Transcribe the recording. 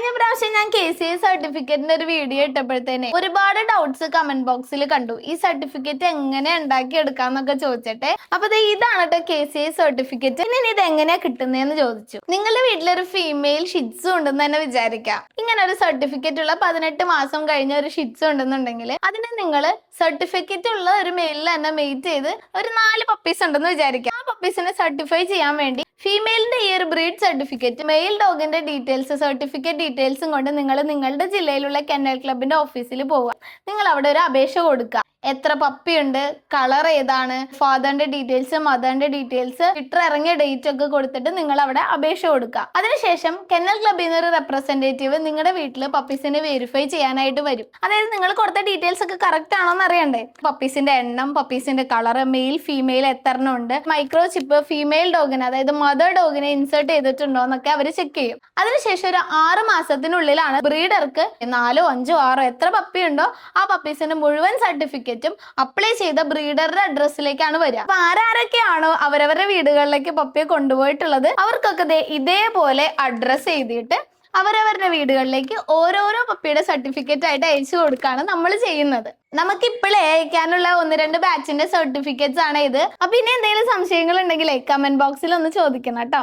കഴിഞ്ഞ പ്രാവശ്യം ഞാൻ KCA സർട്ടിഫിക്കറ്റിന്റെ ഒരു വീഡിയോ ഇട്ടപ്പോഴത്തേനെ ഒരുപാട് ഡൗട്ട്സ് കമന്റ് ബോക്സിൽ കണ്ടു. ഈ സർട്ടിഫിക്കറ്റ് എങ്ങനെ ഉണ്ടാക്കി എടുക്കാന്നൊക്കെ ചോദിച്ചിട്ടെ. അപ്പൊ ഇതാണ് കേട്ടോ KCA സർട്ടിഫിക്കറ്റ്. ഇനി ഇത് എങ്ങനെയാ കിട്ടുന്നതെന്ന് ചോദിച്ചു. നിങ്ങളുടെ വീട്ടിലൊരു ഫീമെയിൽ ഷിറ്റ്സ് ഉണ്ടെന്ന് തന്നെ വിചാരിക്കാം. ഇങ്ങനെ ഒരു സർട്ടിഫിക്കറ്റ് ഉള്ള 18 മാസം കഴിഞ്ഞ ഒരു ഷിറ്റ്സ് ഉണ്ടെന്നുണ്ടെങ്കിൽ അതിനെ നിങ്ങൾ സർട്ടിഫിക്കറ്റ് ഉള്ള ഒരു മെയിലിൽ തന്നെ മെയ്റ്റ് ചെയ്ത് ഒരു 4 പപ്പീസ് ഉണ്ടെന്ന് വിചാരിക്കാം. ആ പപ്പീസിനെ സർട്ടിഫൈ ചെയ്യാൻ വേണ്ടി ഫീമെയിലിന്റെ ഈ ഒരു ബ്രീഡ് സർട്ടിഫിക്കറ്റ്, മെയിൽ ഡോഗിന്റെ ഡീറ്റെയിൽസ്, സർട്ടിഫിക്കറ്റ് ഡീറ്റെയിൽസും കൊണ്ട് നിങ്ങൾ നിങ്ങളുടെ ജില്ലയിലുള്ള കെന്നൽ ക്ലബിന്റെ ഓഫീസിൽ പോവുക. നിങ്ങൾ അവിടെ ഒരു അപേക്ഷ കൊടുക്കുക. എത്ര പപ്പിയുണ്ട്, കളർ ഏതാണ്, ഫാദറിന്റെ ഡീറ്റെയിൽസ്, മദറിന്റെ ഡീറ്റെയിൽസ്, ലിറ്റർ ഇറങ്ങിയ ഡേറ്റ് ഒക്കെ കൊടുത്തിട്ട് നിങ്ങൾ അവിടെ അപേക്ഷ കൊടുക്കുക. അതിനുശേഷം കെന്നൽ ക്ലബിൽ നിന്ന് ഒരു റെപ്രസെന്റേറ്റീവ് നിങ്ങളുടെ വീട്ടിൽ പപ്പീസിനെ വെരിഫൈ ചെയ്യാനായിട്ട് വരും. അതായത് നിങ്ങൾ കൊടുത്ത ഡീറ്റെയിൽസ് ഒക്കെ കറക്റ്റ് ആണോന്ന് അറിയണ്ടേ. പപ്പീസിന്റെ എണ്ണം, പപ്പീസിന്റെ കളർ, മെയിൽ ഫീമെയിൽ എത്ര ഉണ്ട്, മൈക്രോ ചിപ്പ് ഫീമെയിൽ ഡോഗിന് അതായത് മദർ ഡോഗിനെ ഇൻസേർട്ട് ചെയ്തിട്ടുണ്ടോ എന്നൊക്കെ അവർ ചെക്ക് ചെയ്യും. അതിനുശേഷം ഒരു 6 മാസത്തിനുള്ളിലാണ് ബ്രീഡർക്ക് 4, 5, 6 എത്ര പപ്പിയുണ്ടോ ആ പപ്പീസിന്റെ മുഴുവൻ സർട്ടിഫിക്കറ്റും അപ്ലൈ ചെയ്ത ബ്രീഡറുടെ അഡ്രസ്സിലേക്കാണ് വരിക. അപ്പൊ ആരൊക്കെയാണോ അവരവരുടെ വീടുകളിലേക്ക് പപ്പിയെ കൊണ്ടുപോയിട്ടുള്ളത് അവർക്കൊക്കെ ഇതേപോലെ അഡ്രസ് എഴുതിയിട്ട് അവരവരുടെ വീടുകളിലേക്ക് ഓരോരോ പപ്പിയുടെ സർട്ടിഫിക്കറ്റ് ആയിട്ട് അയച്ചു കൊടുക്കുകയാണ് നമ്മൾ ചെയ്യുന്നത്. നമുക്ക് ഇപ്പോഴേ അയക്കാനുള്ള 1-2 ബാച്ചിന്റെ സർട്ടിഫിക്കറ്റ്സ് ആണ് ഇത്. അപ്പൊ ഇനി എന്തെങ്കിലും സംശയങ്ങൾ ഉണ്ടെങ്കിൽ കമന്റ് ബോക്സിൽ ഒന്ന് ചോദിക്കണം കേട്ടോ.